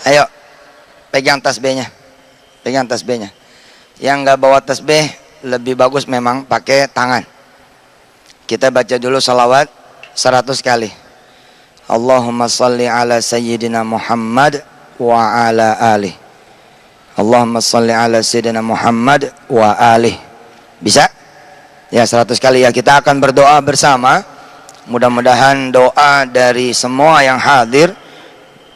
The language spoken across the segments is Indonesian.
Ayo, pegang tasbihnya. Pegang tasbihnya. Yang nggak bawa tasbih lebih bagus memang pakai tangan. Kita baca dulu salawat 100 kali. Allahumma salli ala sayyidina Muhammad wa ala alih. Allahumma salli ala sayyidina Muhammad wa alih. Bisa? Ya, 100 kali ya. Kita akan berdoa bersama. Mudah-mudahan doa dari semua yang hadir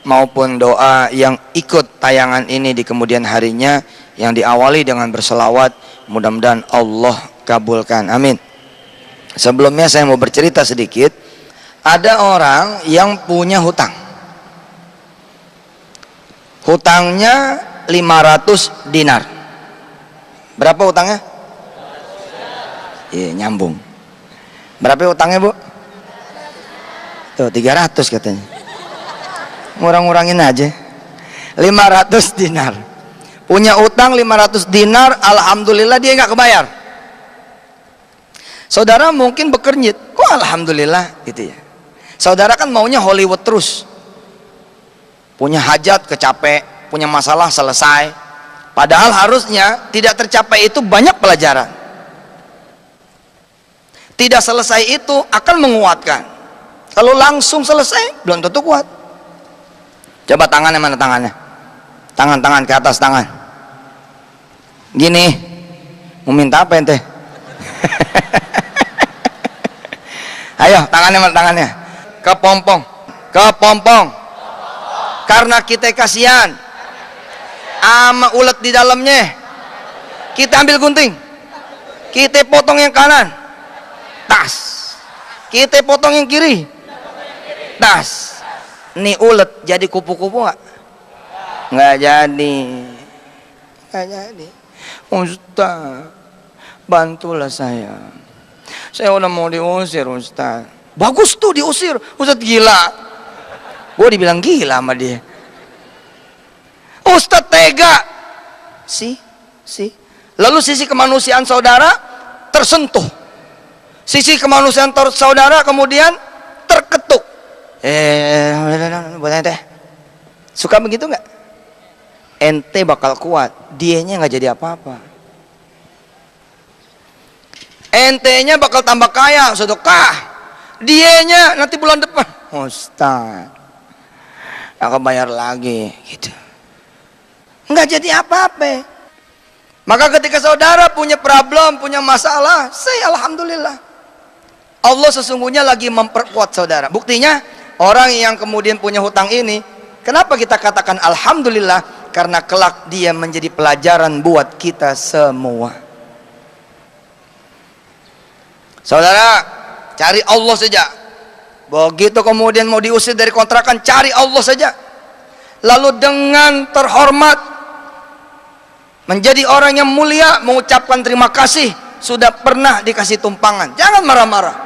maupun doa yang ikut tayangan ini di kemudian harinya yang diawali dengan berselawat, mudah-mudahan Allah kabulkan. Amin. Sebelumnya saya mau bercerita sedikit. Ada orang yang punya hutang. Hutangnya 500 dinar. Berapa hutangnya? Iya, nyambung. Berapa hutangnya, Bu? Tuh, 300 katanya. Ngurang-ngurangin aja. 500 dinar. Punya utang 500 dinar, alhamdulillah dia nggak kebayar. Saudara mungkin bekernyit, kok alhamdulillah gitu ya. Saudara kan maunya Hollywood terus. Punya hajat kecapek, punya masalah selesai. Padahal harusnya tidak tercapai itu banyak pelajaran. Tidak selesai itu akan menguatkan. Kalau langsung selesai belum tentu kuat. Coba tangannya, mana tangannya? Tangan ke atas tangan. Gini. Mau minta apa ente? Ayo, tangannya mana tangannya? Kepompong. Karena kita kasihan ama ulet di dalamnya. Kita ambil gunting. Kita potong yang kanan. Tas. Kita potong yang kiri. Tas. Nih ulet jadi kupu-kupu nggak? Nggak jadi. Ustaz, bantulah saya. Saya udah mau diusir, Ustaz. Bagus tuh diusir. Ustaz gila. Gue dibilang gila sama dia. Ustaz tega. Si. Lalu sisi kemanusiaan saudara tersentuh. Sisi kemanusiaan saudara kemudian terketuk. Buat ente suka begitu nggak? Ente bakal kuat, dianya nggak jadi apa-apa. Entenya bakal tambah kaya, sedekah. Dianya nanti bulan depan, Ustaz, akan bayar lagi, gitu. Nggak jadi apa-apa. Maka ketika saudara punya problem, punya masalah, saya alhamdulillah. Allah sesungguhnya lagi memperkuat saudara. Buktinya orang yang kemudian punya hutang ini, kenapa kita katakan alhamdulillah? Karena kelak dia menjadi pelajaran buat kita semua. Saudara, cari Allah saja. Begitu kemudian mau diusir dari kontrakan, cari Allah saja. Lalu dengan terhormat, menjadi orang yang mulia, mengucapkan terima kasih sudah pernah dikasih tumpangan. Jangan marah-marah.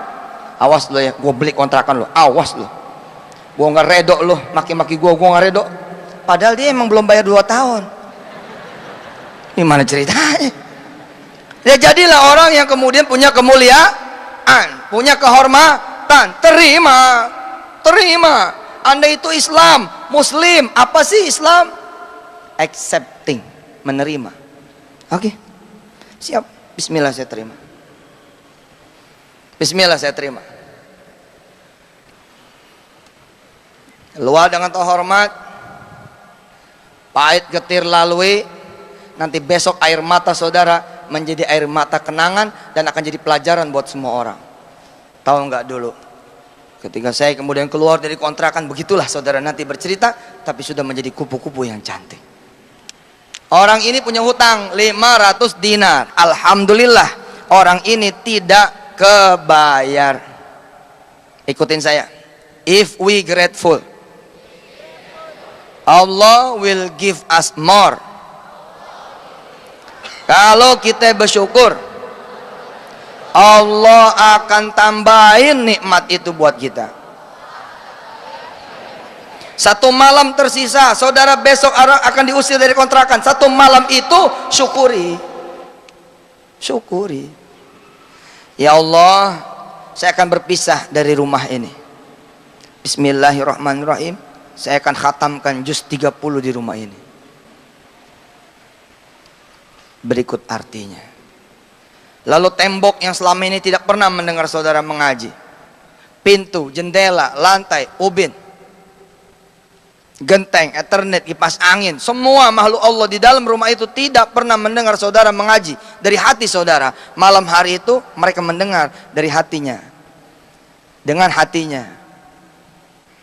Awas lo ya, gue beli kontrakan lo. Awas lo. Gue nggak redo lo, maki-maki gue nggak redo. Padahal dia emang belum bayar 2 tahun. Gimana ceritanya? Ya jadilah orang yang kemudian punya kemuliaan, punya kehormatan. Terima. Anda itu Islam, Muslim. Apa sih Islam? Accepting, menerima. Oke, siap. Bismillah saya terima. Bismillah saya terima. Luar dengan terhormat. Pahit getir lalui, nanti besok air mata saudara menjadi air mata kenangan dan akan jadi pelajaran buat semua orang. Tahu nggak dulu ketika saya kemudian keluar dari kontrakan, begitulah saudara nanti bercerita, tapi sudah menjadi kupu-kupu yang cantik. Orang ini punya hutang 500 dinar. Alhamdulillah orang ini tidak kebayar. Ikutin saya. If we grateful, Allah will give us more. Kalau kita bersyukur, Allah akan tambahin nikmat itu buat kita. Satu malam tersisa, saudara besok akan diusir dari kontrakan. Satu malam itu syukuri. Ya Allah, saya akan berpisah dari rumah ini. Bismillahirrahmanirrahim. saya akan khatamkan juz 30 di rumah ini. Berikut artinya. Lalu tembok yang selama ini tidak pernah mendengar saudara mengaji, pintu, jendela, lantai, ubin, genteng, ethernet, kipas angin, semua makhluk Allah di dalam rumah itu tidak pernah mendengar saudara mengaji dari hati saudara. Malam hari itu mereka mendengar dari hatinya, dengan hatinya,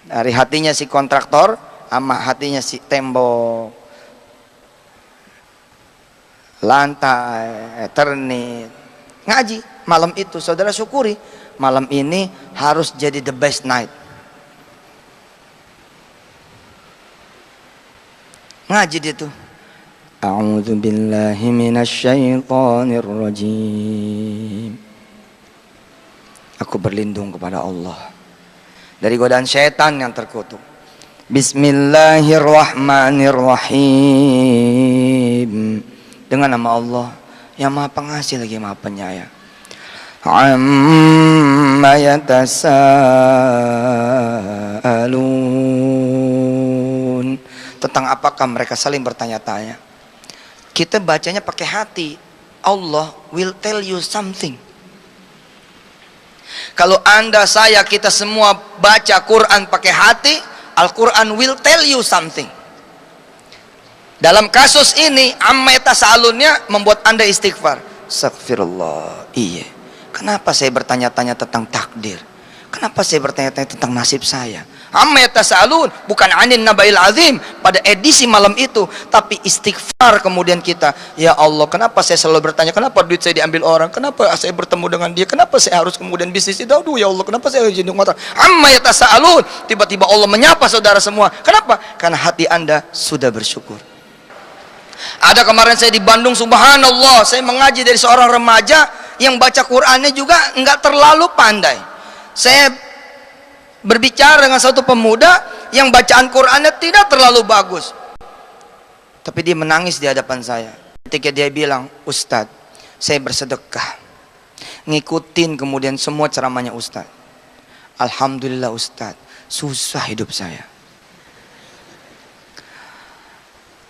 dari hatinya si kontraktor sama hatinya si tembok, lantai, ethernet, ngaji. Malam itu saudara syukuri, malam ini harus jadi the best night. Ngaji dia tuh. A'udzu billahi minasyaitonir rajim. Aku berlindung kepada Allah dari godaan syaitan yang terkutuk. Bismillahirrahmanirrahim. Dengan nama Allah yang Maha Pengasih lagi Maha Penyayang. Amma yatasaalun. Tentang apakah mereka saling bertanya-tanya. Kita bacanya pakai hati. Allah will tell you something. Kalau Anda, saya, kita semua baca Quran pakai hati, Al-Quran will tell you something. Dalam kasus ini, amma yatasaalunnya membuat Anda istighfar. Astagfirullah. Iya. Kenapa saya bertanya-tanya tentang takdir? Kenapa saya bertanya-tanya tentang nasib saya? Amma yatasaalun, bukan anin nabail azim pada edisi malam itu, tapi istighfar kemudian kita. Ya Allah, kenapa saya selalu bertanya, kenapa duit saya diambil orang? Kenapa saya bertemu dengan dia? Kenapa saya harus kemudian bisnis itu? Aduh ya Allah, kenapa saya jadi ngotot? Amma yatasaalun, tiba-tiba Allah menyapa saudara semua. Kenapa? Karena hati Anda sudah bersyukur. Ada kemarin saya di Bandung, subhanallah, saya mengaji dari seorang remaja yang baca Qur'annya juga enggak terlalu pandai. Saya berbicara dengan satu pemuda yang bacaan Qur'annya tidak terlalu bagus, tapi dia menangis di hadapan saya ketika dia bilang, Ustadz, saya bersedekah ngikutin kemudian semua ceramahnya Ustadz. Alhamdulillah Ustadz, susah hidup saya.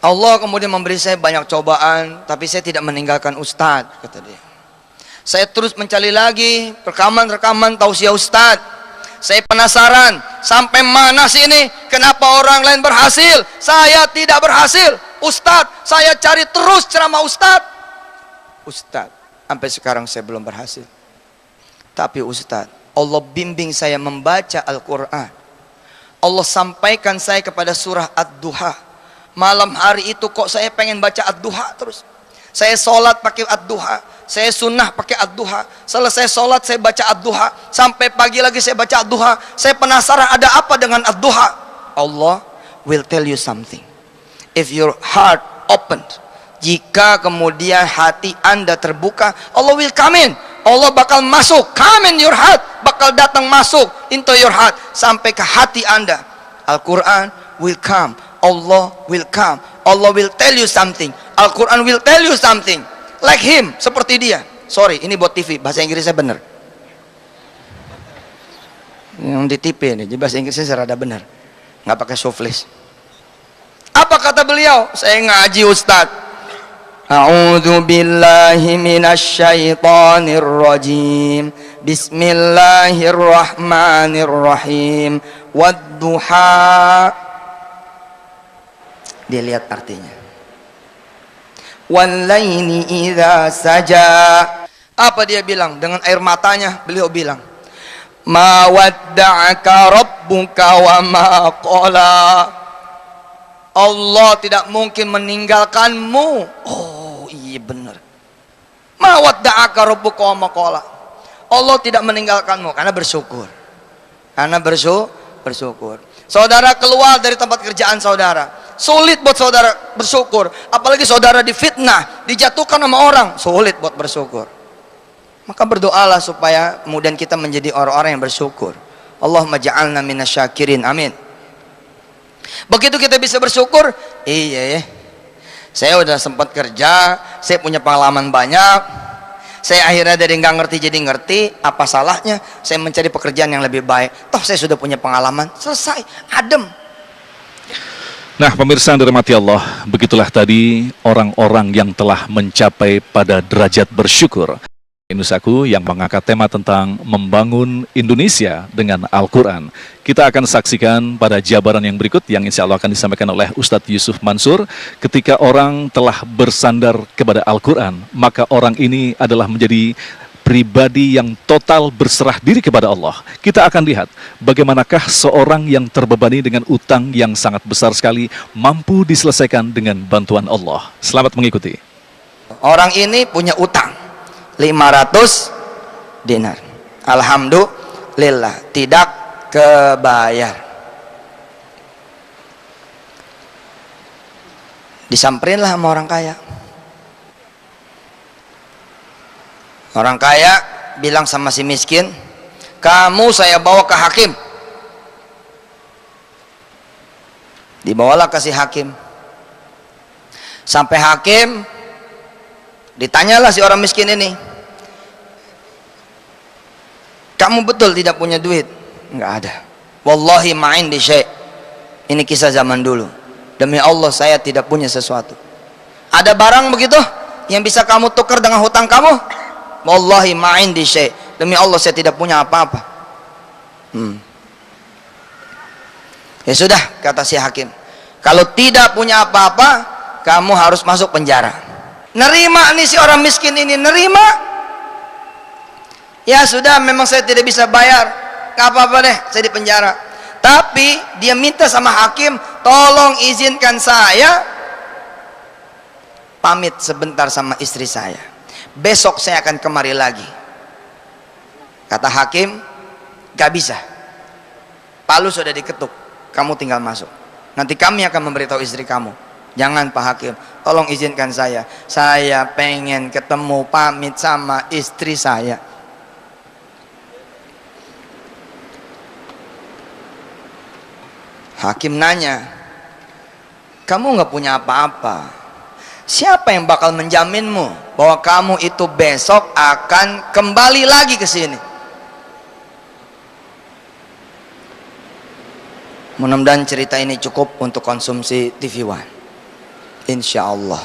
Allah kemudian memberi saya banyak cobaan, tapi saya tidak meninggalkan Ustadz, kata dia. Saya terus mencari lagi rekaman-rekaman tausiah Ustadz. Saya penasaran, sampai mana sih ini? Kenapa orang lain berhasil, saya tidak berhasil? Ustadz, saya cari terus ceramah Ustadz. Ustadz, sampai sekarang saya belum berhasil. Tapi Ustadz, Allah bimbing saya membaca Al-Quran. Allah sampaikan saya kepada surah Ad-Duha. Malam hari itu kok saya pengen baca Ad-Duha terus. Saya sholat pakai Ad-Duha, saya sunnah pakai Ad-Duha. Selesai sholat saya baca Ad-Duha, sampai pagi lagi saya baca Ad-Duha. Saya penasaran ada apa dengan Ad-Duha. Allah will tell you something. If your heart opened, jika kemudian hati Anda terbuka, Allah will come in. Allah bakal masuk, come in your heart, bakal datang masuk into your heart sampai ke hati Anda. Al-Quran will come, Allah will come, Allah will tell you something. Al-Quran will tell you something. Like him, seperti dia. Sorry, ini buat TV, bahasa Inggrisnya benar. Yang di TV ini, jadi bahasa Inggrisnya serada benar, nggak pakai softlist. Apa kata beliau? Saya ngaji Ustaz. A'udzu billahi minasyaitonir rajim. Bismillahirrahmanirrahim. Wadduha. Dia lihat artinya. Walaini idza saja. Apa dia bilang? Dengan air matanya beliau bilang, ma wadda'aka rabbuka wa ma qala. Allah tidak mungkin meninggalkanmu. Oh iya benar. Ma wadda'aka rabbuka wa ma qala. Allah tidak meninggalkanmu karena bersyukur. Karena bersyukur. Saudara keluar dari tempat kerjaan saudara, sulit buat saudara bersyukur. Apalagi saudara difitnah, dijatuhkan sama orang, sulit buat bersyukur. Maka berdoalah supaya kemudian kita menjadi orang-orang yang bersyukur. Allahumma ja'alna minasyakirin, amin. Begitu kita bisa bersyukur, iya ya, saya udah sempat kerja, saya punya pengalaman banyak, saya akhirnya dari nggak ngerti jadi ngerti. Apa salahnya saya mencari pekerjaan yang lebih baik? Toh saya sudah punya pengalaman, selesai, adem. Nah, pemirsa yang dirahmati Allah, begitulah tadi orang-orang yang telah mencapai pada derajat bersyukur. Indonesiaku yang mengangkat tema tentang membangun Indonesia dengan Al-Quran. Kita akan saksikan pada jabaran yang berikut yang insya Allah akan disampaikan oleh Ustadz Yusuf Mansur. Ketika orang telah bersandar kepada Al-Quran, maka orang ini adalah menjadi pribadi yang total berserah diri kepada Allah. Kita akan lihat bagaimanakah seorang yang terbebani dengan utang yang sangat besar sekali mampu diselesaikan dengan bantuan Allah. Selamat mengikuti. Orang ini punya utang 500 dinar. Alhamdulillah tidak kebayar. Disamperinlah sama orang kaya. Orang kaya bilang sama si miskin, kamu saya bawa ke hakim. Dibawalah ke si hakim. Sampai hakim, ditanyalah si orang miskin ini, kamu betul tidak punya duit? Enggak ada. Wallahi ma'in di syai'. Ini kisah zaman dulu. Demi Allah saya tidak punya sesuatu. Ada barang begitu yang bisa kamu tukar dengan hutang kamu? Wallahi ma'in di syai'. Demi Allah saya tidak punya apa-apa. Ya sudah, kata si hakim, kalau tidak punya apa-apa, kamu harus masuk penjara. Nerima nih si orang miskin ini, nerima. Ya sudah, memang saya tidak bisa bayar, gak apa-apa deh, saya di penjara. Tapi dia minta sama hakim, tolong izinkan saya pamit sebentar sama istri saya. Besok saya akan kemari lagi. Kata hakim, gak bisa. Palu sudah diketuk, kamu tinggal masuk. Nanti kami akan memberitahu istri kamu. Jangan Pak Hakim, tolong izinkan saya. Saya pengen ketemu pamit sama istri saya. Hakim nanya, kamu nggak punya apa-apa. Siapa yang bakal menjaminmu bahwa kamu itu besok akan kembali lagi ke sini? Mudah-mudahan cerita ini cukup untuk konsumsi TV One. Insya Allah.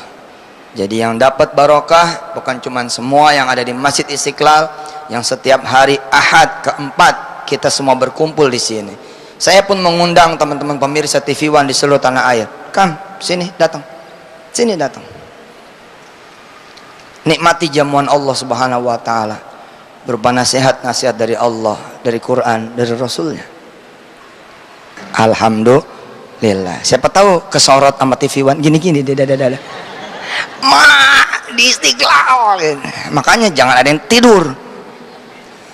Jadi yang dapat barokah bukan cuma semua yang ada di Masjid Istiqlal, yang setiap hari Ahad keempat kita semua berkumpul di sini. Saya pun mengundang teman-teman pemirsa TV One di seluruh tanah air. Kam, sini datang. Sini datang. Nikmati jamuan Allah Subhanahu wa taala. Berupa nasihat-nasihat dari Allah, dari Quran, dari Rasulnya. Alhamdulillah. Siapa tahu kesorot sama TV One gini-gini dada. Di Istiqlal. Makanya jangan ada yang tidur.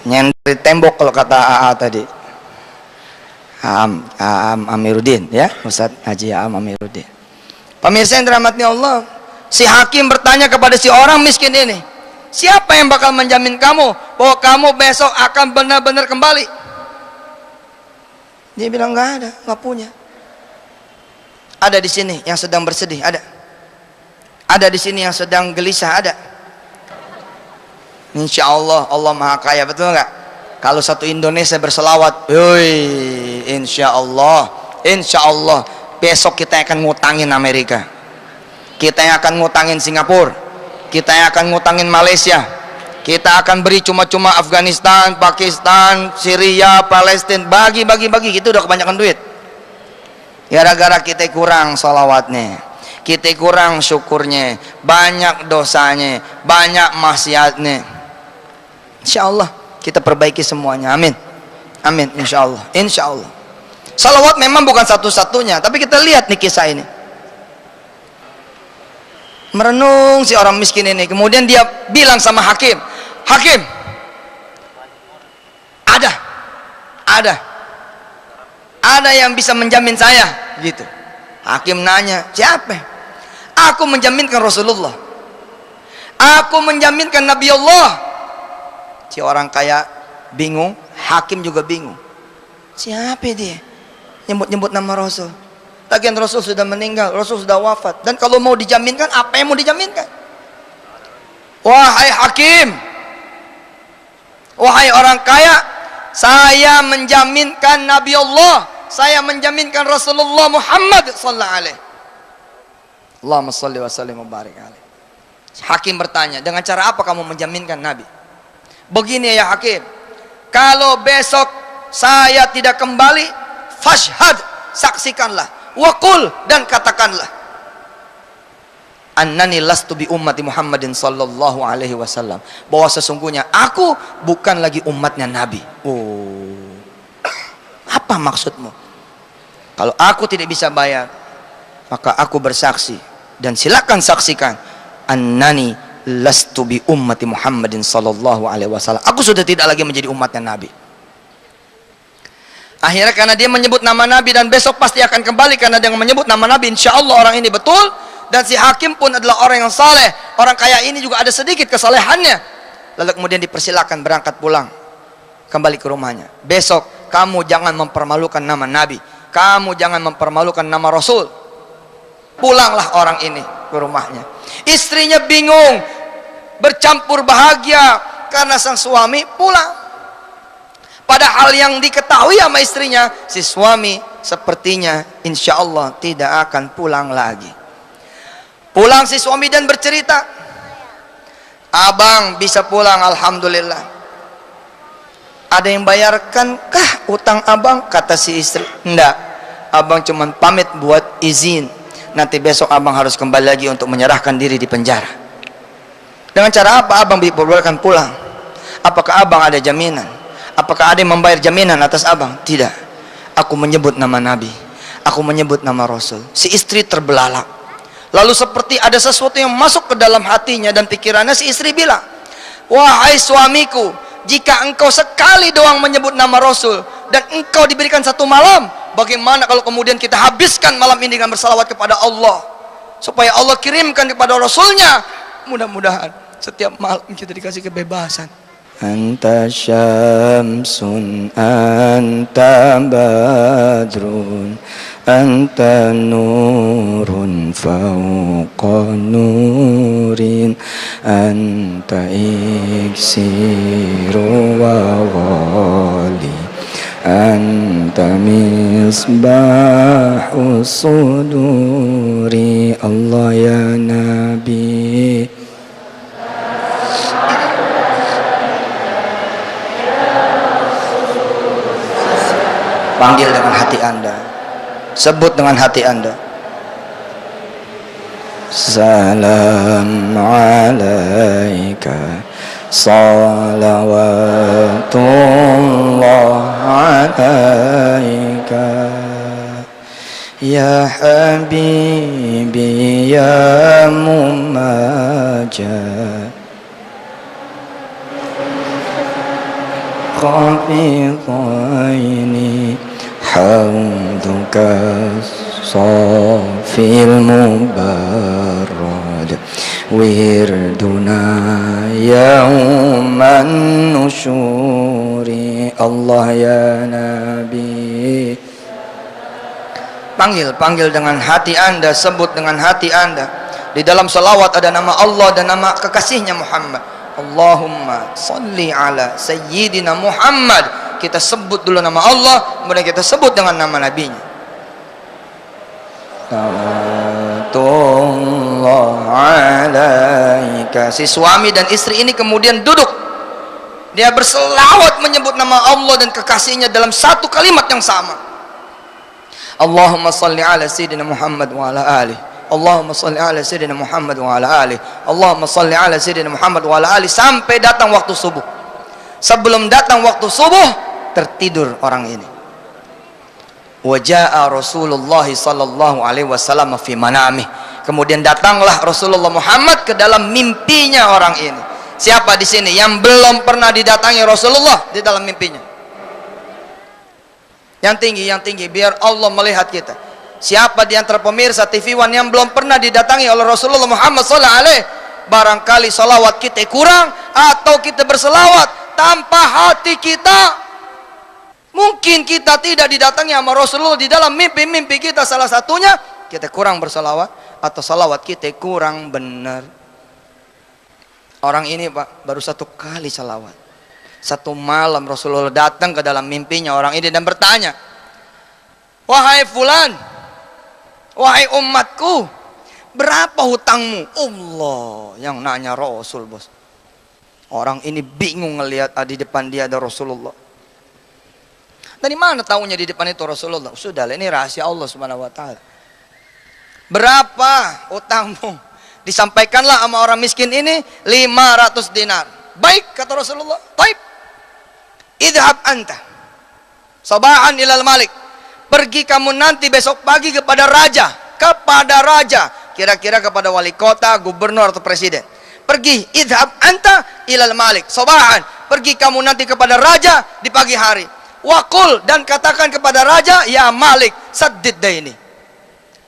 Nyender tembok kalau kata AA tadi. Aam Amiruddin ya, Ustaz Haji Aam Amiruddin. Pemirsa yang dirahmati Allah, si hakim bertanya kepada si orang miskin ini, siapa yang bakal menjamin kamu bahwa kamu besok akan benar-benar kembali? Dia bilang nggak ada, nggak punya. Ada di sini yang sedang bersedih, ada. Ada di sini yang sedang gelisah, ada. Insya Allah, Allah Maha Kaya, betul nggak? Kalau satu Indonesia berselawat, insya Allah besok kita akan ngutangin Amerika, kita yang akan ngutangin Singapura, kita yang akan ngutangin Malaysia, kita akan beri cuma-cuma Afghanistan, Pakistan, Syria, Palestina, bagi gitu udah kebanyakan duit. Gara-gara kita kurang salawatnya, kita kurang syukurnya, banyak dosanya, banyak maksiatnya. Insya Allah kita perbaiki semuanya, amin, amin, insya Allah, insya Allah. Salawat memang bukan satu-satunya, tapi kita lihat nih kisah ini. Merenung si orang miskin ini, kemudian dia bilang sama hakim, hakim, ada yang bisa menjamin saya, gitu. Hakim nanya, siapa? Aku menjaminkan Rasulullah, aku menjaminkan Nabi Allah. Si orang kaya bingung, hakim juga bingung. Siapa dia? Nyebut-nyebut nama Rasul. Lagian Rasul sudah meninggal, Rasul sudah wafat. Dan kalau mau dijaminkan, apa yang mau dijaminkan? Wahai hakim, wahai orang kaya, saya menjaminkan Nabi Allah saya menjaminkan Rasulullah Muhammad sallallahu alaihi. Allahumma shalli wa sallim wa barik alaihi. Hakim bertanya, dengan cara apa kamu menjaminkan Nabi? Begini ya Hakim, kalau besok saya tidak kembali, fashhad, saksikanlah, waqul, dan katakanlah, annani lastu bi ummati Muhammadin sallallahu alaihi wasallam, bahwa sesungguhnya aku bukan lagi umatnya Nabi. Oh, apa maksudmu? Kalau aku tidak bisa bayar, maka aku bersaksi, dan silakan saksikan, annani lastu bi ummati Muhammadin sallallahu alaihi wasallam, aku sudah tidak lagi menjadi umatnya Nabi. Akhirnya karena dia menyebut nama Nabi, dan besok pasti akan kembali karena dia menyebut nama Nabi, insya Allah orang ini betul. Dan si hakim pun adalah orang yang saleh. Orang kaya ini juga ada sedikit kesalehannya. Lalu kemudian dipersilakan berangkat pulang, kembali ke rumahnya. Besok kamu jangan mempermalukan nama Nabi, kamu jangan mempermalukan nama Rasul. Pulanglah orang ini ke rumahnya. Istrinya bingung, bercampur bahagia karena sang suami pulang. Padahal yang diketahui sama istrinya, si suami sepertinya insya Allah tidak akan pulang lagi. Pulang si suami dan bercerita, abang bisa pulang alhamdulillah. Ada yang bayarkan kah utang abang? Kata si istri, enggak, abang cuman pamit buat izin, nanti besok abang harus kembali lagi untuk menyerahkan diri di penjara. Dengan cara apa abang diperbolehkan pulang? Apakah abang ada jaminan? Apakah ada yang membayar jaminan atas abang? Tidak. Aku menyebut nama Nabi, aku menyebut nama Rasul. Si istri terbelalak. Lalu seperti ada sesuatu yang masuk ke dalam hatinya dan pikirannya, si istri bilang, wahai suamiku, jika engkau sekali doang menyebut nama Rasul dan engkau diberikan satu malam, bagaimana kalau kemudian kita habiskan malam ini dengan bersalawat kepada Allah, supaya Allah kirimkan kepada Rasulnya, mudah-mudahan setiap malam kita dikasih kebebasan. Anta syamsun anta badrun anta nurun fauqa nurin anta iksiru wa wali anta misbahu suduri. Allah ya Nabi, panggil dengan hati Anda, sebut dengan hati Anda. Salam alaika salawatullah alaika ya habibi ya mumajjad khafidhaini hamduka safil mubarrad wirduna yauman nusyuri. Allah ya Nabi, panggil dengan hati Anda, sebut dengan hati Anda. Di dalam salawat ada nama Allah dan nama kekasihnya Muhammad. Allahumma salli ala sayyidina Muhammad. Kita sebut dulu nama Allah, kemudian kita sebut dengan nama nabinya. Salawatullah alaika. Si suami dan istri ini kemudian duduk, dia berselawat menyebut nama Allah dan kekasihnya dalam satu kalimat yang sama. Allahumma salli ala sayyidina Muhammad wa ala alihi. Allahumma salli ala sayyidina Muhammad wa ala alihi. Allahumma salli ala sayyidina Muhammad wa ala alihi, sampai datang waktu subuh. Sebelum datang waktu subuh, tertidur orang ini. Wa jaa Rasulullah sallallahu alaihi wasallam fi manamih. Kemudian datanglah Rasulullah Muhammad ke dalam mimpinya orang ini. Siapa di sini yang belum pernah didatangi Rasulullah di dalam mimpinya? Yang tinggi, biar Allah melihat kita. Siapa di antara pemirsa TV One yang belum pernah didatangi oleh Rasulullah Muhammad sallallahu alaihi? Barangkali salawat kita kurang, atau kita berselawat tanpa hati kita. Mungkin kita tidak didatangi sama Rasulullah di dalam mimpi-mimpi kita, salah satunya kita kurang berselawat, atau salawat kita kurang benar. Orang ini Pak, baru satu kali salawat. Satu malam Rasulullah datang ke dalam mimpinya orang ini dan bertanya, Wahai fulan, wahai umatku, berapa hutangmu? Allah yang nanya Rasul, bos. Orang ini bingung ngelihat di depan dia ada Rasulullah. Dari mana tahunya di depan itu Rasulullah? Sudah, ini rahasia Allah Subhanahu wa taala. Berapa hutangmu? Disampaikanlah sama orang miskin ini 500 dinar. Baik, kata Rasulullah. Baik. Idhab anta sabahan ilal malik. Pergi kamu nanti besok pagi kepada raja. Kepada raja. Kira-kira kepada wali kota, gubernur atau presiden. Pergi, idhab anta ilal malik sabahan. Pergi kamu nanti kepada raja di pagi hari. Wakul, dan katakan kepada raja, ya Malik, saddid daini.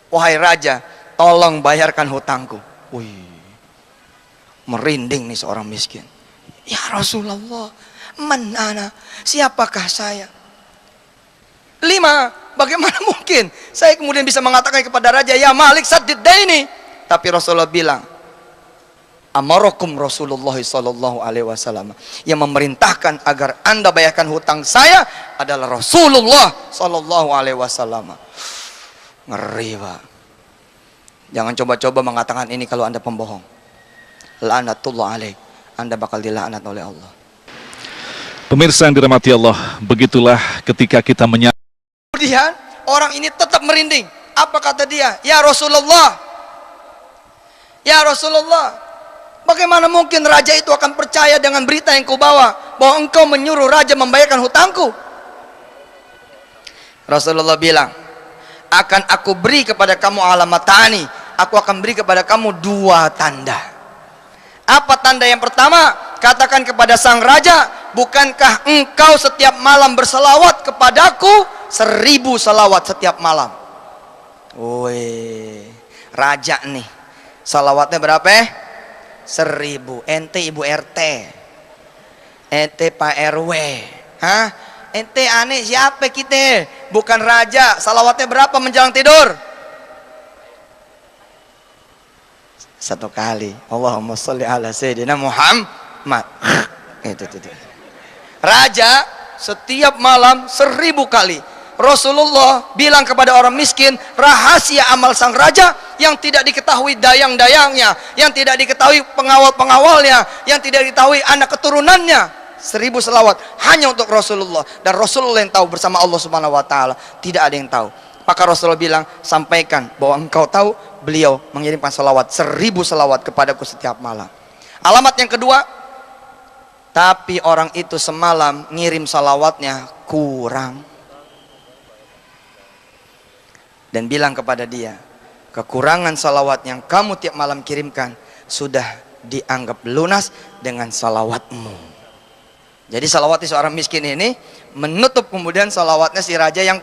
Wahai raja, tolong bayarkan hutangku. Wih, merinding nih seorang miskin. Ya Rasulullah, man ana, siapakah saya? 5, bagaimana mungkin saya kemudian bisa mengatakan kepada raja, ya Malik saddid daini? Tapi Rasulullah bilang, amarakum Rasulullah sallallahu alaihi wasallam, yang memerintahkan agar Anda bayarkan hutang saya adalah Rasulullah sallallahu alaihi wasallam. Ngeri, Pak. Jangan coba-coba mengatakan ini kalau Anda pembohong. La'natullah alaik. Anda bakal dilaknat oleh Allah. Pemirsa yang dirahmati Allah, begitulah ketika kita menyadari. Kemudian orang ini tetap merinding. Apa kata dia? Ya Rasulullah, ya Rasulullah, bagaimana mungkin raja itu akan percaya dengan berita yang kau bawa, bahwa engkau menyuruh raja membayarkan hutangku? Rasulullah bilang, akan aku beri kepada kamu alamatani. Aku akan beri kepada kamu 2 tanda. Apa tanda yang pertama? Katakan kepada sang raja, bukankah engkau setiap malam berselawat kepadaku 1000 salawat setiap malam? Woi, raja nih, salawatnya berapa? 1000. Ente ibu RT, ente Pak RW, hah? Ente aneh siapa kita? Bukan raja. Salawatnya berapa menjelang tidur? 1 kali. Allahumma sholli ala sayyidina Muhammad. Itu. Raja setiap malam 1000 kali. Rasulullah bilang kepada orang miskin, rahasia amal sang raja yang tidak diketahui dayang-dayangnya, yang tidak diketahui pengawal-pengawalnya, yang tidak diketahui anak keturunannya. 1000 selawat hanya untuk Rasulullah, dan Rasulullah yang tahu bersama Allah Subhanahu wa taala. Tidak ada yang tahu. Maka Rasulullah bilang, sampaikan bahwa engkau tahu beliau mengirimkan selawat 1000 selawat kepadaku setiap malam. Alamat yang kedua, tapi orang itu semalam ngirim salawatnya kurang. Dan bilang kepada dia, kekurangan salawat yang kamu tiap malam kirimkan sudah dianggap lunas dengan salawatmu. Jadi salawatnya seorang miskin ini menutup kemudian salawatnya si raja yang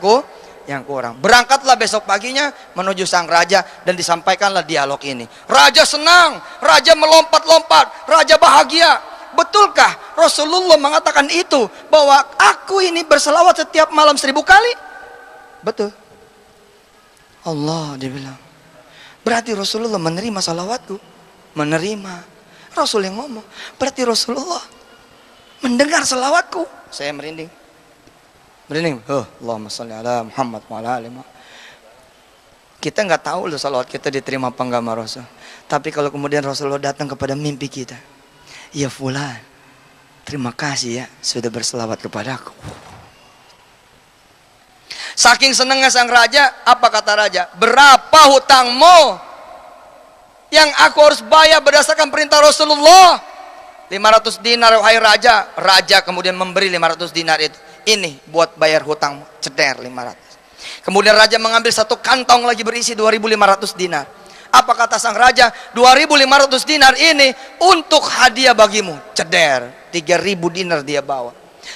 kurang. Berangkatlah besok paginya menuju sang raja dan disampaikanlah dialog ini. Raja senang, raja melompat-lompat, raja bahagia. Betulkah Rasulullah mengatakan itu, bahwa aku ini berselawat setiap malam 1000 kali? Betul. Allah, dia bilang, berarti Rasulullah menerima salawatku. Menerima. Rasul yang ngomong, berarti Rasulullah mendengar salawatku. Saya merinding. Allahumma sholli ala Muhammad wa ala ali Muhammad. Kita nggak tahu loh salawat kita diterima apa enggak sama Rasul. Tapi kalau kemudian Rasulullah datang kepada mimpi kita, ya fulan, terima kasih ya sudah berselawat kepadaku. Saking senangnya sang raja, apa kata raja? Berapa hutangmu yang aku harus bayar berdasarkan perintah Rasulullah? 500 dinar wahai raja. Raja kemudian memberi 500 dinar itu. Ini buat bayar hutang, ceder 500. Kemudian raja mengambil 1 kantong lagi berisi 2.500 dinar. Apa kata sang raja? 2.500 dinar ini untuk hadiah bagimu. Ceder, 3.000 dinar dia bawa.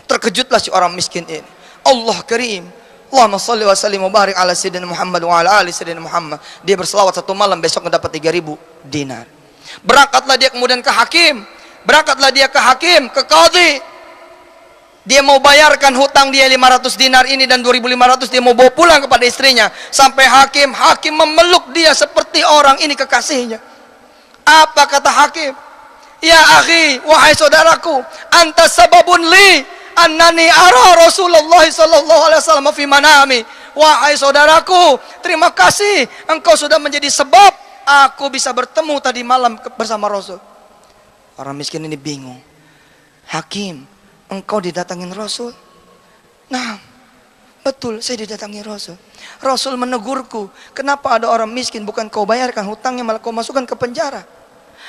Terkejutlah si orang miskin ini. Allah karim. Allahumma sholli wa sallim wa barik ala sayyidina Muhammad wa ala ali sayyidina Muhammad. Dia berselawat 1 malam, besok mendapat 3.000 dinar. Berangkatlah dia kemudian ke hakim. Berangkatlah dia ke hakim, ke qadhi. Dia mau bayarkan hutang dia 500 dinar ini dan 2.500 dia mau bawa pulang kepada istrinya. Sampai hakim memeluk dia seperti orang ini kekasihnya. Apa kata hakim? Ya akhi, wahai saudaraku, anta sababun li annani ara Rasulullah sallallahu alaihi wasallam fi manami wahai saudaraku, terima kasih engkau sudah menjadi sebab aku bisa bertemu tadi malam bersama Rasul. Orang miskin ini bingung. Hakim, engkau didatangin Rasul? Nah, betul, saya didatangi Rasul. Rasul menegurku, kenapa ada orang miskin bukan kau bayarkan hutangnya, malah kau masukkan ke penjara?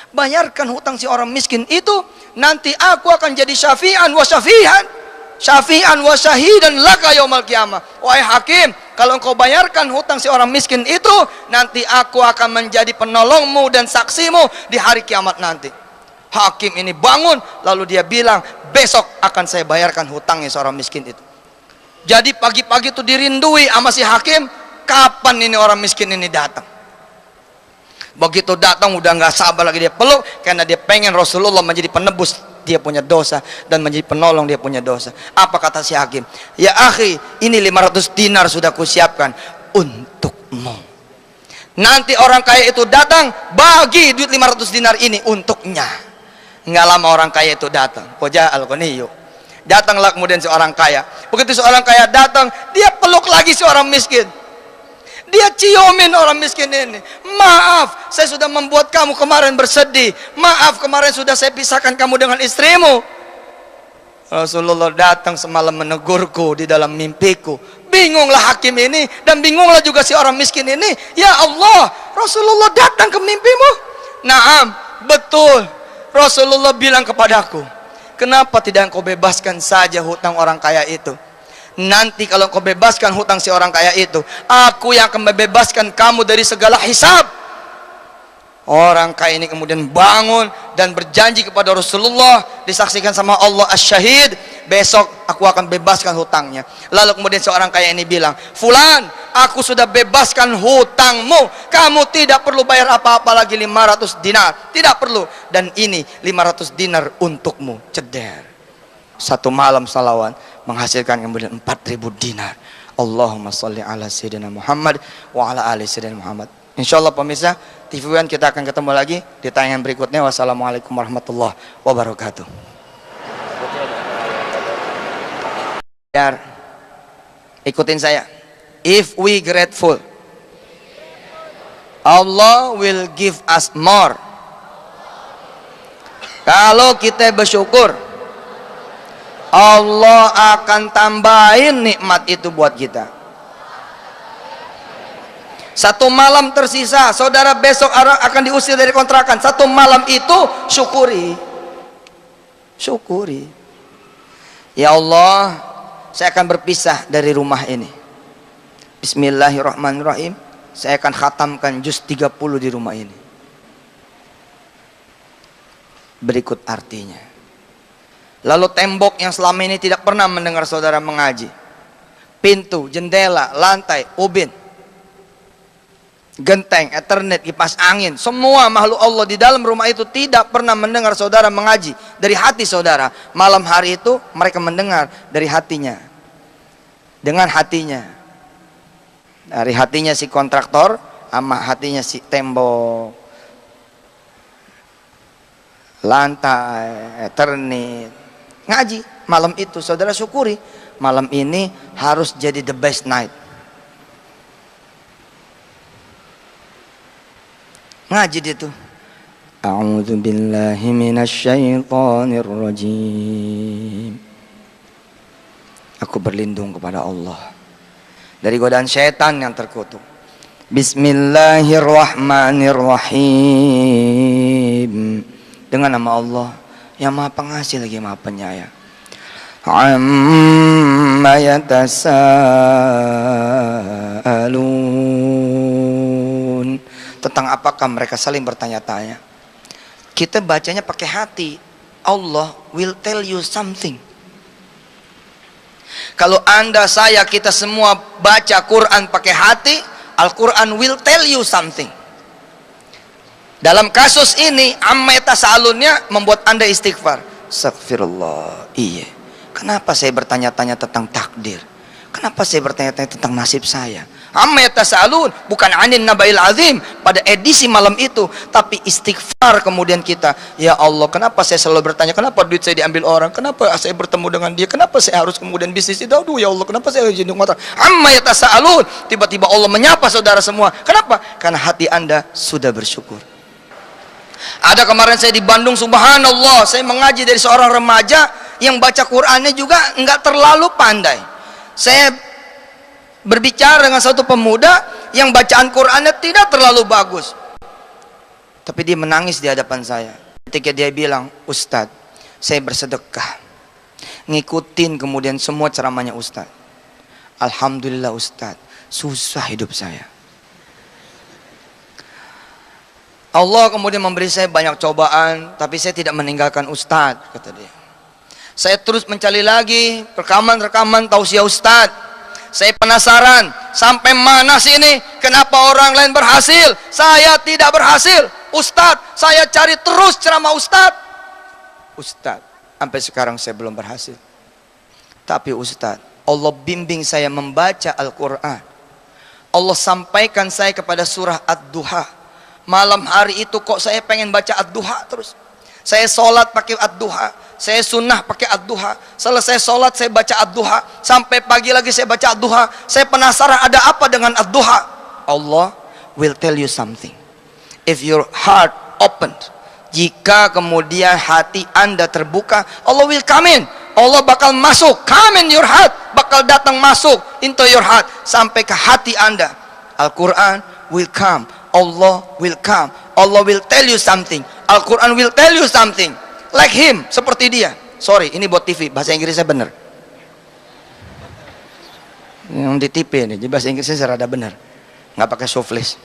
Bayarkan hutang si orang miskin itu, nanti aku akan jadi syafi'an wa syafi'an, syafi'an wa syahidan laka yaumal qiyamah. Wahai hakim, kalau engkau bayarkan hutang si orang miskin itu, nanti aku akan menjadi penolongmu dan saksimu di hari kiamat nanti. Hakim ini bangun, lalu dia bilang, besok akan saya bayarkan hutangnya seorang miskin itu. Jadi pagi-pagi itu dirindui sama si hakim, kapan ini orang miskin ini datang. Begitu datang udah nggak sabar lagi dia peluk, karena dia pengen Rasulullah menjadi penebus dia punya dosa dan menjadi penolong dia punya dosa. Apa kata si hakim? Ya akhi, ini 500 dinar sudah kusiapkan untukmu. Nanti orang kaya itu datang, bagi duit 500 dinar ini untuknya. Nggak lama orang kaya itu datang. Koja al-Ghaniyu. Datanglah kemudian seorang kaya. Begitu seorang kaya datang, dia peluk lagi seorang miskin. Dia ciumin orang miskin ini. Maaf, saya sudah membuat kamu kemarin bersedih. Maaf, kemarin sudah saya pisahkan kamu dengan istrimu. Rasulullah datang semalam menegurku di dalam mimpiku. Bingunglah hakim ini dan bingunglah juga si orang miskin ini. Ya Allah, Rasulullah datang ke mimpimu? Naam, betul. Rasulullah bilang kepadaku, kenapa tidak engkau bebaskan saja hutang orang kaya itu? Nanti kalau kau bebaskan hutang si orang kaya itu, aku yang akan membebaskan kamu dari segala hisab. Orang kaya ini kemudian bangun dan berjanji kepada Rasulullah, disaksikan sama Allah as-syahid, besok aku akan bebaskan hutangnya. Lalu kemudian seorang kaya ini bilang, Fulan, aku sudah bebaskan hutangmu, kamu tidak perlu bayar apa-apa lagi 500 dinar, tidak perlu. Dan ini 500 dinar untukmu. Ceder. Satu malam salawat menghasilkan kemudian 4.000 dinar. Allahumma salli ala sayyidina Muhammad wa ala ali sayyidina Muhammad. Insyaallah pemirsa, TV One kita akan ketemu lagi di tayangan berikutnya. Wassalamualaikum warahmatullahi wabarakatuh. Biar ikutin saya. If we grateful, Allah will give us more. Kalau kita bersyukur, Allah akan tambahin nikmat itu buat kita. Satu malam tersisa, saudara besok akan diusir dari kontrakan. Satu malam itu syukuri. Syukuri. Ya Allah, saya akan berpisah dari rumah ini. Bismillahirrahmanirrahim. Saya akan khatamkan juz 30 di rumah ini. Berikut artinya. Lalu tembok yang selama ini tidak pernah mendengar saudara mengaji, pintu, jendela, lantai, ubin, genteng, ethernet, kipas angin, semua makhluk Allah di dalam rumah itu tidak pernah mendengar saudara mengaji dari hati saudara. Malam hari itu mereka mendengar dari hatinya, dengan hatinya, dari hatinya si kontraktor sama hatinya si tembok, lantai, ethernet. Ngaji malam itu saudara syukuri, malam ini harus jadi the best night. Ngaji dia tuh, a'udzu billahi minasyaitonir rajim. Aku berlindung kepada Allah dari godaan syaitan yang terkutuk. Bismillahirrahmanirrahim. Dengan nama Allah yang maha pengasih lagi maha penyayang. Amma yatasaalun. Tentang apakah mereka saling bertanya-tanya. Kita bacanya pakai hati. Allah will tell you something. Kalau anda, saya, kita semua baca Quran pakai hati, Al-Quran will tell you something. Dalam kasus ini, amma yatasaalunnya membuat anda istighfar. Astaghfirullah. Iya. Kenapa saya bertanya-tanya tentang takdir? Kenapa saya bertanya-tanya tentang nasib saya? Amma yatasaalun, bukan anin nabail azim pada edisi malam itu, tapi istighfar kemudian kita, ya Allah, kenapa saya selalu bertanya, kenapa duit saya diambil orang, kenapa saya bertemu dengan dia, kenapa saya harus kemudian bisnis itu, aduh ya Allah, kenapa saya jadi motor. Amma yatasaalun, tiba-tiba Allah menyapa saudara semua. Kenapa? Karena hati Anda sudah bersyukur. Ada kemarin saya di Bandung, subhanallah, saya mengaji dari seorang remaja yang baca Qur'annya juga enggak terlalu pandai. Saya berbicara dengan satu pemuda yang bacaan Qur'annya tidak terlalu bagus, tapi dia menangis di hadapan saya ketika dia bilang, Ustadz, saya bersedekah, ngikutin kemudian semua ceramahnya Ustadz. Alhamdulillah Ustadz, susah hidup saya. Allah kemudian memberi saya banyak cobaan, tapi saya tidak meninggalkan Ustadz, kata dia. Saya terus mencari lagi rekaman-rekaman tausiah Ustadz. Saya penasaran, sampai mana sih ini? Kenapa orang lain berhasil, saya tidak berhasil? Ustadz, saya cari terus ceramah Ustadz. Ustadz, sampai sekarang saya belum berhasil. Tapi Ustadz, Allah bimbing saya membaca Al-Quran. Allah sampaikan saya kepada surah Ad-Duha. Malam hari itu kok saya pengen baca Ad-Duha terus. Saya sholat pakai Ad-Duha, saya sunnah pakai Ad-Duha. Selesai sholat saya baca Ad-Duha, sampai pagi lagi saya baca Ad-Duha. Saya penasaran ada apa dengan Ad-Duha. Allah will tell you something. If your heart opened, jika kemudian hati Anda terbuka, Allah will come in. Allah bakal masuk, come in your heart, bakal datang masuk into your heart, sampai ke hati Anda. Al-Quran will come, Allah will come, Allah will tell you something, Al-Quran will tell you something, like him, seperti dia. Sorry, ini buat TV, bahasa Inggrisnya benar. Yang di TV ini, jadi bahasa Inggrisnya serada benar, nggak pakai softlist.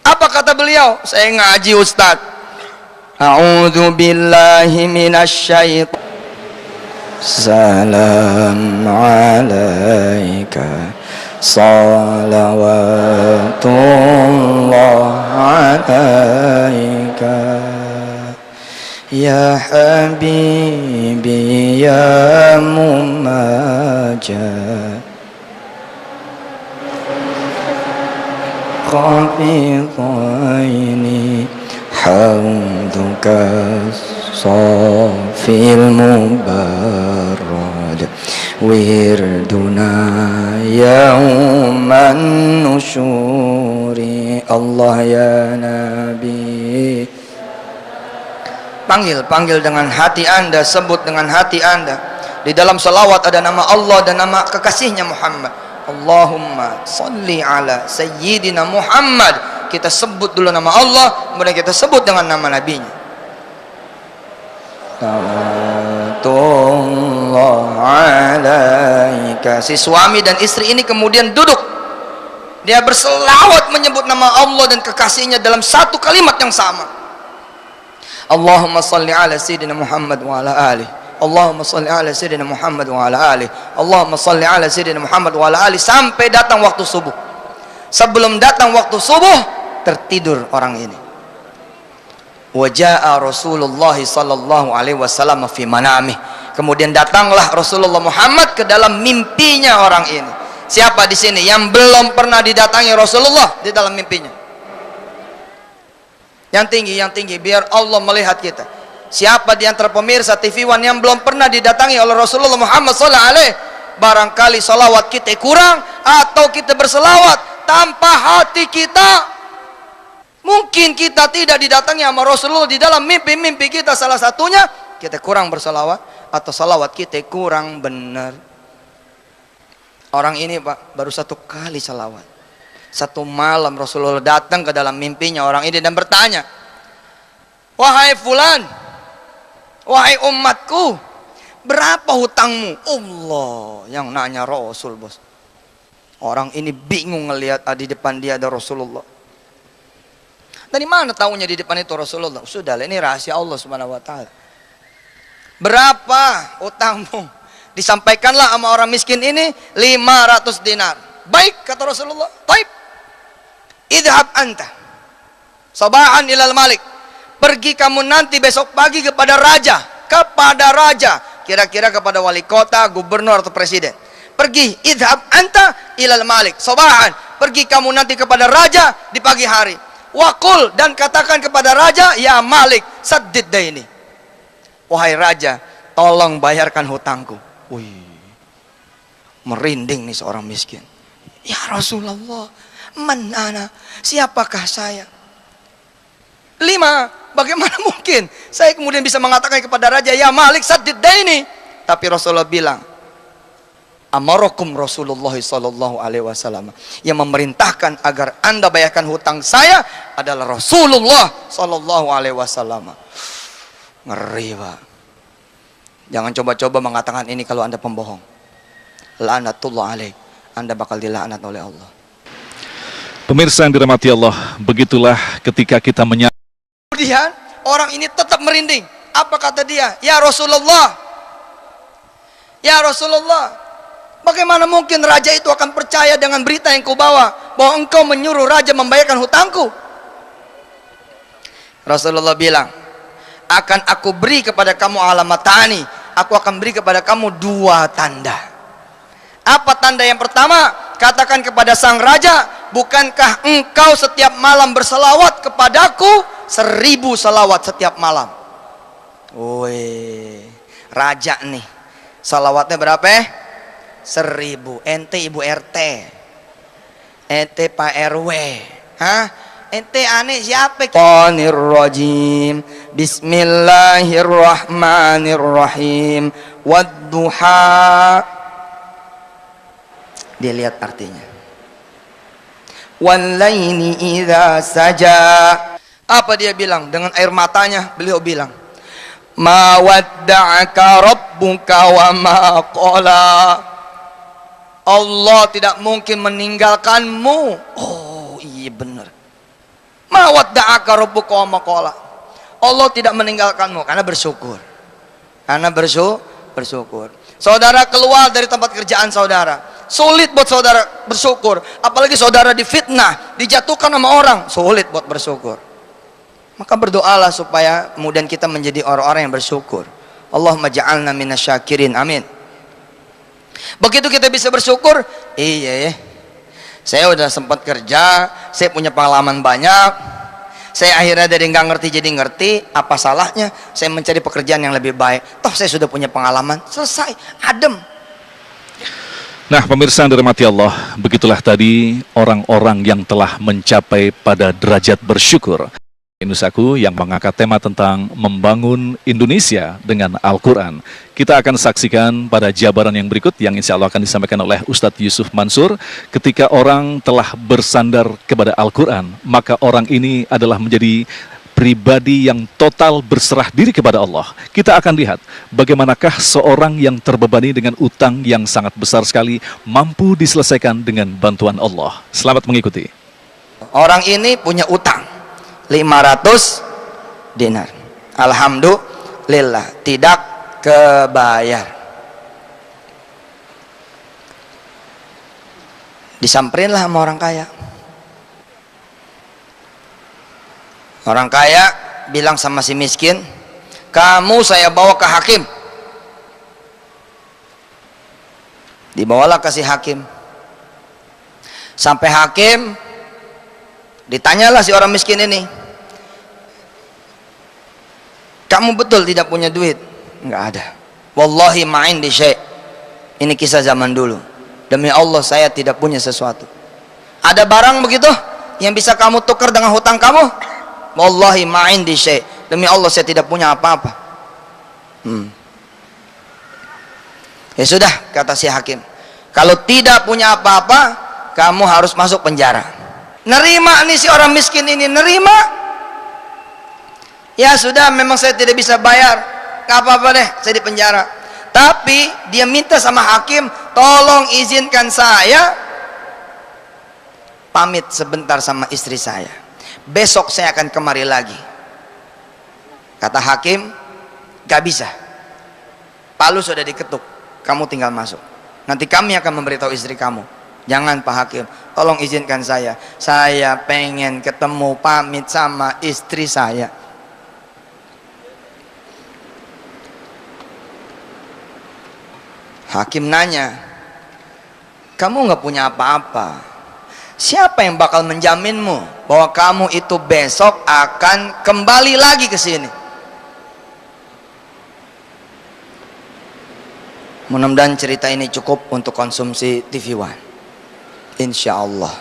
Apa kata beliau? Saya ngaji Ustadz. A'udzu billahi minasyaitonir. Salam alaika salawatullah alaika ya habibi ya mumajjad qafidhaini hamduka safil mubarrad wirduna yauman nusyuri Allah ya Nabi. Panggil dengan hati Anda, sebut dengan hati Anda. Di dalam salawat ada nama Allah dan nama kekasihnya Muhammad. Allahumma salli ala sayyidina Muhammad. Kita sebut dulu nama Allah, kemudian kita sebut dengan nama nabinya. Alaika. Si suami dan istri ini kemudian duduk, dia berselawat menyebut nama Allah dan kekasihnya dalam satu kalimat yang sama. Allahumma salli ala sayyidina Muhammad wa ala alihi, Allahumma salli ala sayyidina Muhammad wa ala alihi, Allahumma salli ala sayyidina Muhammad wa ala alihi, sampai datang waktu subuh. Sebelum datang waktu subuh, tertidur orang ini. Waja'a Rasulullah sallallahu alaihi wasallam fi manamih. Kemudian datanglah Rasulullah Muhammad ke dalam mimpinya orang ini. Siapa di sini yang belum pernah didatangi Rasulullah di dalam mimpinya? Yang tinggi, biar Allah melihat kita. Siapa di antara pemirsa TV One yang belum pernah didatangi oleh Rasulullah Muhammad sallallahu alaihi? Barangkali salawat kita kurang, atau kita berselawat tanpa hati kita. Mungkin kita tidak didatangi sama Rasulullah di dalam mimpi-mimpi kita, salah satunya kita kurang bersalawat, atau salawat kita kurang benar. Orang ini Pak, baru satu kali salawat. Satu malam Rasulullah datang ke dalam mimpinya orang ini dan bertanya, wahai fulan, wahai umatku, berapa hutangmu? Allah yang nanya Rasul, bos. Orang ini bingung ngelihat di depan dia ada Rasulullah. Dari mana tahunya di depan itu Rasulullah? Sudahlah, ini rahasia Allah Subhanahu wa taala. Berapa utangmu? Disampaikanlah sama orang miskin ini 500 dinar. Baik, kata Rasulullah. Baik. Idhab anta sabahan ilal malik. Pergi kamu nanti besok pagi kepada raja. Kepada raja. Kira-kira kepada wali kota, gubernur atau presiden. Pergi, idhab anta ilal malik sobahan. Pergi kamu nanti kepada raja di pagi hari. Wakul, dan katakan kepada raja, ya Malik, saddid daini. Wahai raja, tolong bayarkan hutangku. Wih, merinding nih seorang miskin. Ya Rasulullah, man ana, siapakah saya? 5, bagaimana mungkin saya kemudian bisa mengatakan kepada raja, ya Malik saddid daini? Tapi Rasulullah bilang, amarakum Rasulullah sallallahu alaihi wasallam, yang memerintahkan agar anda bayarkan hutang saya adalah Rasulullah sallallahu alaihi wasallam. Ngeri, Pak. Jangan coba-coba mengatakan ini kalau anda pembohong. La'natullah alaik, anda bakal dilaknat oleh Allah. Pemirsa yang dirahmati Allah, begitulah ketika kita Kemudian orang ini tetap merinding. Apa kata dia? Ya Rasulullah, ya Rasulullah, bagaimana mungkin raja itu akan percaya dengan berita yang kau bawa, bahwa engkau menyuruh raja membayarkan hutangku? Rasulullah bilang, akan aku beri kepada kamu alamatani, aku akan beri kepada kamu 2 tanda. Apa tanda yang pertama? Katakan kepada sang raja, bukankah engkau setiap malam berselawat kepadaku 1000 salawat setiap malam? Woi, raja nih, salawatnya berapa? 1000. Ente ibu RT, ente Pak RW, hah? Ente aneh siapa? Qanirrajim, bismillahirrahmanirrahim, wadduha. Dia lihat artinya. Wallaini idza saja. Apa dia bilang? Dengan air matanya beliau bilang, ma wadda'aka rabbuka wa ma qala. Allah tidak mungkin meninggalkanmu. Oh iya benar. Ma wadda'aka rabbuka wa ma qala. Allah tidak meninggalkanmu karena bersyukur. Karena bersyukur. Saudara keluar dari tempat kerjaan saudara, sulit buat saudara bersyukur. Apalagi saudara difitnah, dijatuhkan sama orang, sulit buat bersyukur. Maka berdoalah supaya kemudian kita menjadi orang-orang yang bersyukur. Allahumma ja'alna minasyakirin, amin. Begitu kita bisa bersyukur, iya ya, saya udah sempat kerja, saya punya pengalaman banyak, saya akhirnya dari nggak ngerti jadi ngerti. Apa salahnya saya mencari pekerjaan yang lebih baik? Toh saya sudah punya pengalaman, selesai, adem. Nah, pemirsa yang dirahmati Allah, begitulah tadi orang-orang yang telah mencapai pada derajat bersyukur. Nusaku yang mengangkat tema tentang membangun Indonesia dengan Al-Quran. Kita akan saksikan pada jabaran yang berikut yang insya Allah akan disampaikan oleh Ustadz Yusuf Mansur. Ketika orang telah bersandar kepada Al-Quran, maka orang ini adalah menjadi pribadi yang total berserah diri kepada Allah. Kita akan lihat bagaimanakah seorang yang terbebani dengan utang yang sangat besar sekali mampu diselesaikan dengan bantuan Allah. Selamat mengikuti. Orang ini punya utang 500 dinar. Alhamdulillah tidak kebayar. Disamperinlah sama orang kaya. Orang kaya bilang sama si miskin, kamu saya bawa ke hakim. Dibawalah ke si hakim. Sampai hakim, ditanyalah si orang miskin ini, kamu betul tidak punya duit? Enggak ada. Wallahi ma'in di syai'. Ini kisah zaman dulu. Demi Allah saya tidak punya sesuatu. Ada barang begitu yang bisa kamu tukar dengan hutang kamu? Wallahi ma'in di syai'. Demi Allah saya tidak punya apa-apa. Ya sudah, kata si hakim, kalau tidak punya apa-apa, kamu harus masuk penjara. Nerima nih si orang miskin ini, nerima. Ya sudah, memang saya tidak bisa bayar, nggak apa-apa deh, saya di penjara. Tapi dia minta sama hakim, tolong izinkan saya pamit sebentar sama istri saya. Besok saya akan kemari lagi. Kata hakim, gak bisa. Palu sudah diketuk, kamu tinggal masuk. Nanti kami akan memberitahu istri kamu. Jangan Pak Hakim, tolong izinkan saya pengen ketemu pamit sama istri saya. Hakim nanya, Kamu nggak punya apa-apa. Siapa yang bakal menjaminmu bahwa kamu itu besok akan kembali lagi ke sini? Mudah-mudahan cerita ini cukup untuk konsumsi TV One. Insya Allah.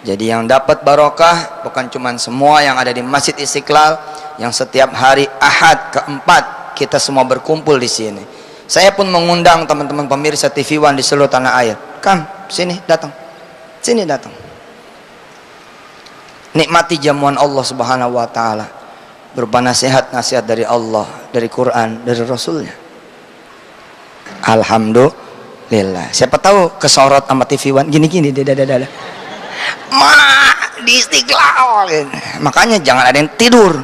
Jadi yang dapat barokah bukan cuma semua yang ada di Masjid Istiqlal, yang setiap hari Ahad keempat kita semua berkumpul di sini. Saya pun mengundang teman-teman pemirsa TV One di seluruh tanah air. Kam, sini datang. Sini datang. Nikmati jamuan Allah Subhanahu wa taala. Berupa nasihat-nasihat dari Allah, dari Quran, dari Rasulnya. Alhamdulillah. Siapa tahu kesorot sama TV One gini-gini dada. Di Istiqlal. Makanya jangan ada yang tidur.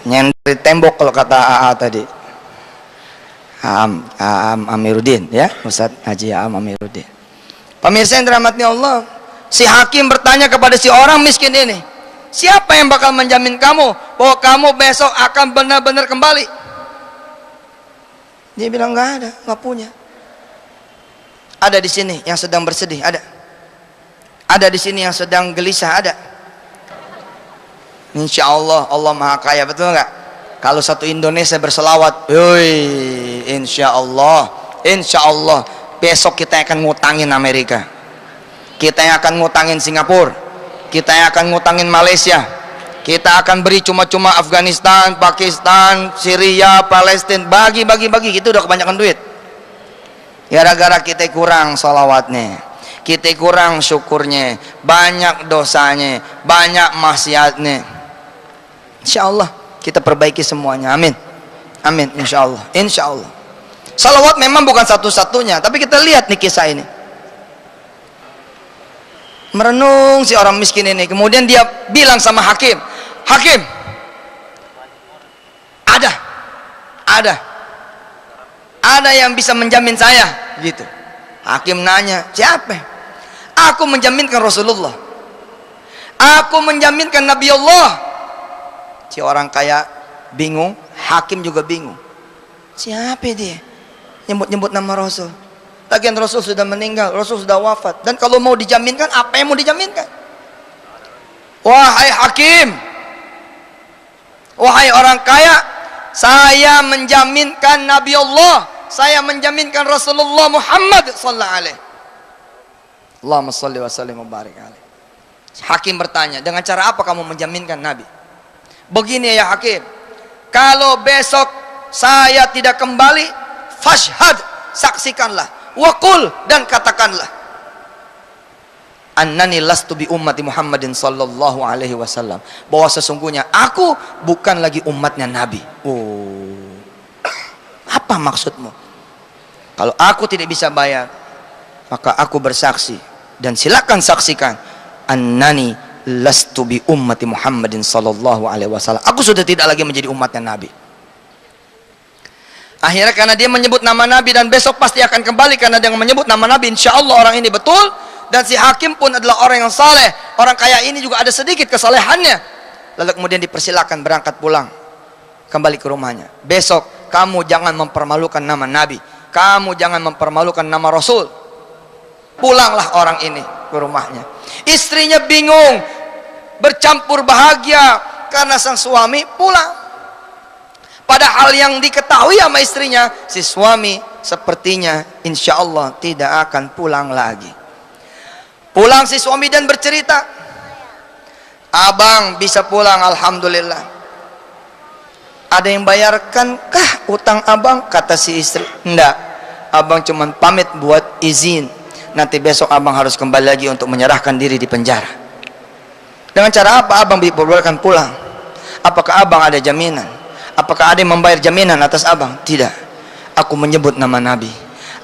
Nyender tembok kalau kata AA tadi. Amiruddin ya, Ustadz Haji Amiruddin. Pemirsa yang dirahmati Allah, si hakim bertanya kepada si orang miskin ini, siapa yang bakal menjamin kamu bahwa kamu besok akan benar-benar kembali? Dia bilang nggak ada, nggak punya. Ada di sini yang sedang bersedih, ada. Ada di sini yang sedang gelisah, ada. Insya Allah, Allah Maha Kaya, betul nggak? Kalau satu Indonesia berselawat, insya Allah besok kita akan ngutangin Amerika, kita yang akan ngutangin Singapura, kita yang akan ngutangin Malaysia, kita akan beri cuma-cuma Afghanistan, Pakistan, Syria, Palestina, bagi, itu udah kebanyakan duit. Gara-gara kita kurang salawatnya, kita kurang syukurnya, banyak dosanya, banyak maksiatnya. Insya Allah kita perbaiki semuanya, amin, amin, insya Allah, insya Allah. Salawat memang bukan satu-satunya, tapi kita lihat nih kisah ini. Merenung si orang miskin ini, kemudian dia bilang sama hakim, hakim, ada yang bisa menjamin saya, gitu. Hakim nanya, siapa? Aku menjaminkan Rasulullah, aku menjaminkan Nabi Allah. Si orang kaya bingung, hakim juga bingung. Siapa dia? Nyebut-nyebut nama Rasul. Lagian Rasul sudah meninggal, Rasul sudah wafat. Dan kalau mau dijaminkan, apa yang mau dijaminkan? Wahai hakim, wahai orang kaya, saya menjaminkan Nabi Allah, saya menjaminkan Rasulullah Muhammad sallallahu alaihi. Allahumma salli wa sallim wa barik alaihi. Hakim bertanya, dengan cara apa kamu menjaminkan Nabi? Begini ya hakim, kalau besok saya tidak kembali, fashhad, saksikanlah, waqul, dan katakanlah, annani lastu bi ummati Muhammadin sallallahu alaihi wasallam, bahwa sesungguhnya aku bukan lagi umatnya Nabi. Oh, apa maksudmu? Kalau aku tidak bisa bayar, maka aku bersaksi, dan silakan saksikan, annani lastu bi ummati Muhammadin sallallahu alaihi wasallam, aku sudah tidak lagi menjadi umatnya Nabi. Akhirnya karena dia menyebut nama Nabi dan besok pasti akan kembali karena dia menyebut nama Nabi, insya Allah orang ini betul. Dan si hakim pun adalah orang yang saleh. Orang kaya ini juga ada sedikit kesalehannya. Lalu kemudian dipersilakan berangkat pulang, kembali ke rumahnya. Besok kamu jangan mempermalukan nama Nabi, kamu jangan mempermalukan nama Rasul. Pulanglah orang ini ke rumahnya. Istrinya bingung, bercampur bahagia karena sang suami pulang. Padahal yang diketahui sama istrinya, si suami sepertinya insya Allah tidak akan pulang lagi. Pulang si suami dan bercerita, abang bisa pulang alhamdulillah. Ada yang bayarkankah utang abang? Kata si istri, enggak, abang cuma pamit buat izin, nanti besok abang harus kembali lagi untuk menyerahkan diri di penjara. Dengan cara apa abang diperbolehkan pulang? Apakah abang ada jaminan? Apakah ada yang membayar jaminan atas abang? Tidak. Aku menyebut nama Nabi,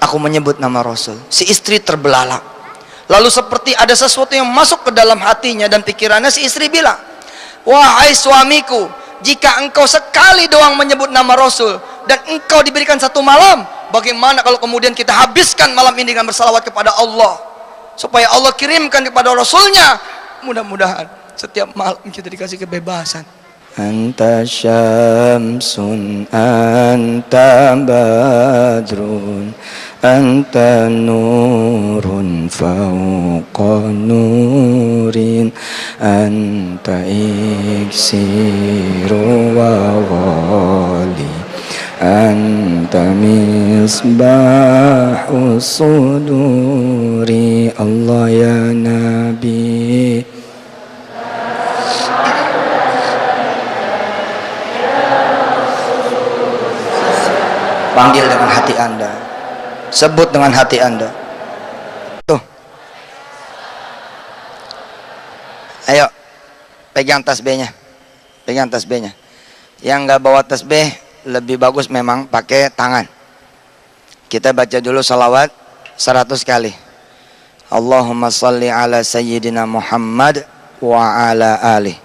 aku menyebut nama Rasul. Si istri terbelalak. Lalu seperti ada sesuatu yang masuk ke dalam hatinya dan pikirannya, si istri bilang, wahai suamiku, jika engkau sekali doang menyebut nama Rasul dan engkau diberikan satu malam, bagaimana kalau kemudian kita habiskan malam ini dengan bersalawat kepada Allah, supaya Allah kirimkan kepada Rasulnya. Mudah-mudahan setiap malam kita dikasih kebebasan. Anta syamsun, anta badrun, anta nurun fauqa nurin, anta iksiru wa ghali, anta misbahu suduri. Allah ya Nabi, panggil dengan hati Anda, sebut dengan hati Anda. Tuh, ayo pegang tasbihnya, pegang tasbihnya. Yang nggak bawa tasbih lebih bagus memang pakai tangan. Kita baca dulu salawat 100 kali. Allahumma salli ala sayyidina Muhammad wa ala alih.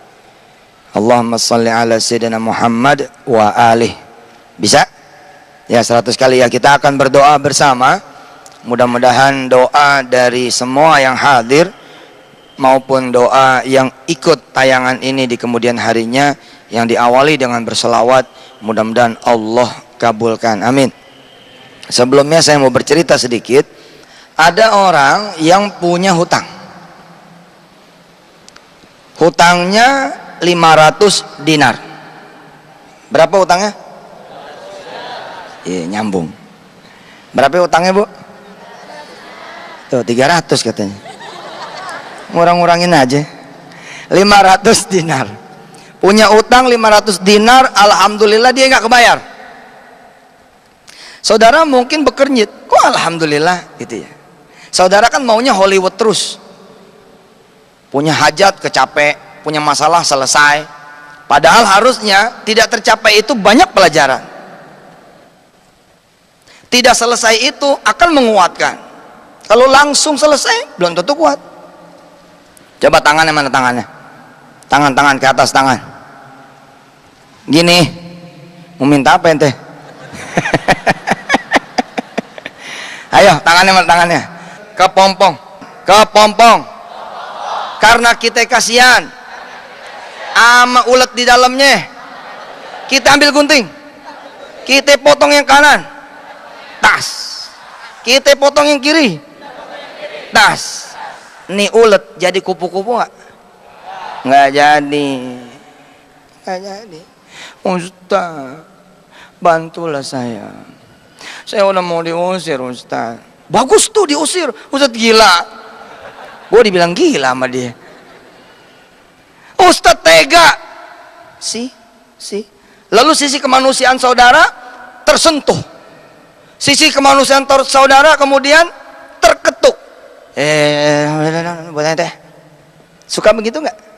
Allahumma salli ala sayyidina Muhammad wa alih. Bisa? Ya, 100 kali ya. Kita akan berdoa bersama. Mudah-mudahan doa dari semua yang hadir maupun doa yang ikut tayangan ini di kemudian harinya yang diawali dengan berselawat, mudah-mudahan Allah kabulkan. Amin. Sebelumnya saya mau bercerita sedikit. Ada orang yang punya hutang. Hutangnya 500 dinar. Berapa hutangnya? Iya, nyambung. Berapa hutangnya, Bu? Tuh, 300 katanya. Ngurang-ngurangin aja. 500 dinar. Punya utang 500 dinar, alhamdulillah dia nggak kebayar. Saudara mungkin bekernyit, kok alhamdulillah gitu ya. Saudara kan maunya Hollywood terus. Punya hajat kecapek, punya masalah selesai. Padahal harusnya tidak tercapai itu banyak pelajaran. Tidak selesai itu akan menguatkan. Kalau langsung selesai belum tentu kuat. Coba tangannya, mana tangannya? Tangan ke atas, tangan. Gini. Mau minta apa ente? Ayo, tangannya mana tangannya? Kepompong. Karena kita kasihan ama ulet di dalamnya, kita ambil gunting, kita potong yang kanan, tas. Kita potong yang kiri, tas. Nih ulet jadi kupu-kupu nggak jadi. Ustaz, bantulah saya udah mau diusir Ustaz. Bagus tuh diusir, Ustaz gila. Gue dibilang gila sama dia. Ustaz tega. Lalu sisi kemanusiaan saudara tersentuh. Sisi kemanusiaan saudara kemudian terketuk. Buat ente. Suka begitu nggak?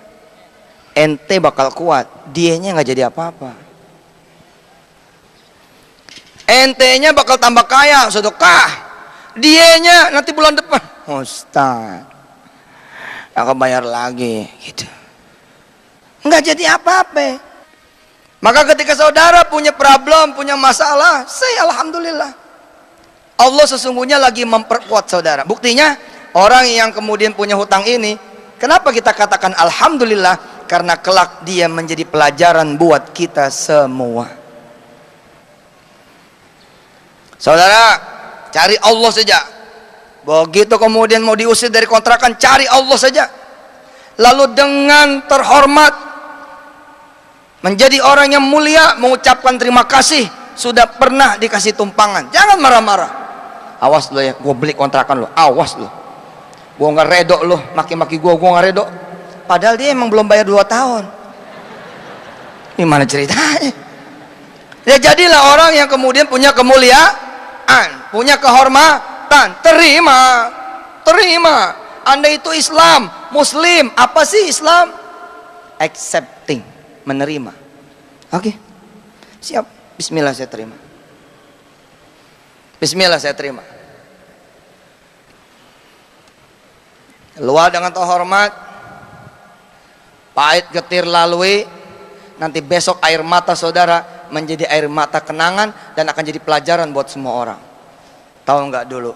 Ente bakal kuat, dianya nggak jadi apa-apa. Entenya bakal tambah kaya, sedekah. Dianya nanti bulan depan, Ustaz, aku bayar lagi, gitu. Nggak jadi apa-apa. Maka ketika saudara punya problem, punya masalah, saya alhamdulillah. Allah sesungguhnya lagi memperkuat saudara. Buktinya orang yang kemudian punya hutang ini, kenapa kita katakan alhamdulillah? Karena kelak dia menjadi pelajaran buat kita semua. Saudara, cari Allah saja. Begitu kemudian mau diusir dari kontrakan, cari Allah saja. Lalu dengan terhormat, menjadi orang yang mulia, mengucapkan terima kasih sudah pernah dikasih tumpangan. Jangan marah-marah. Awas lo ya, gue beli kontrakan lo. Awas lo, gue nggak redok lo, maki-maki gue nggak redok. Padahal dia emang belum bayar 2 tahun. Gimana ceritanya? Ya jadilah orang yang kemudian punya kemuliaan, punya kehormatan. Terima. Anda itu Islam, Muslim. Apa sih Islam? Accepting, menerima. Oke, siap. Bismillah saya terima. Bismillah saya terima. Keluar dengan terhormat. Pahit getir lalui. Nanti besok air mata saudara menjadi air mata kenangan dan akan jadi pelajaran buat semua orang. Tahu nggak dulu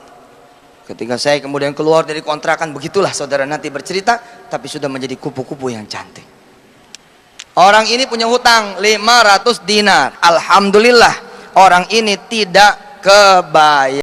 ketika saya kemudian keluar dari kontrakan, begitulah saudara nanti bercerita, tapi sudah menjadi kupu-kupu yang cantik. Orang ini punya hutang 500 dinar. Alhamdulillah orang ini tidak kebayar.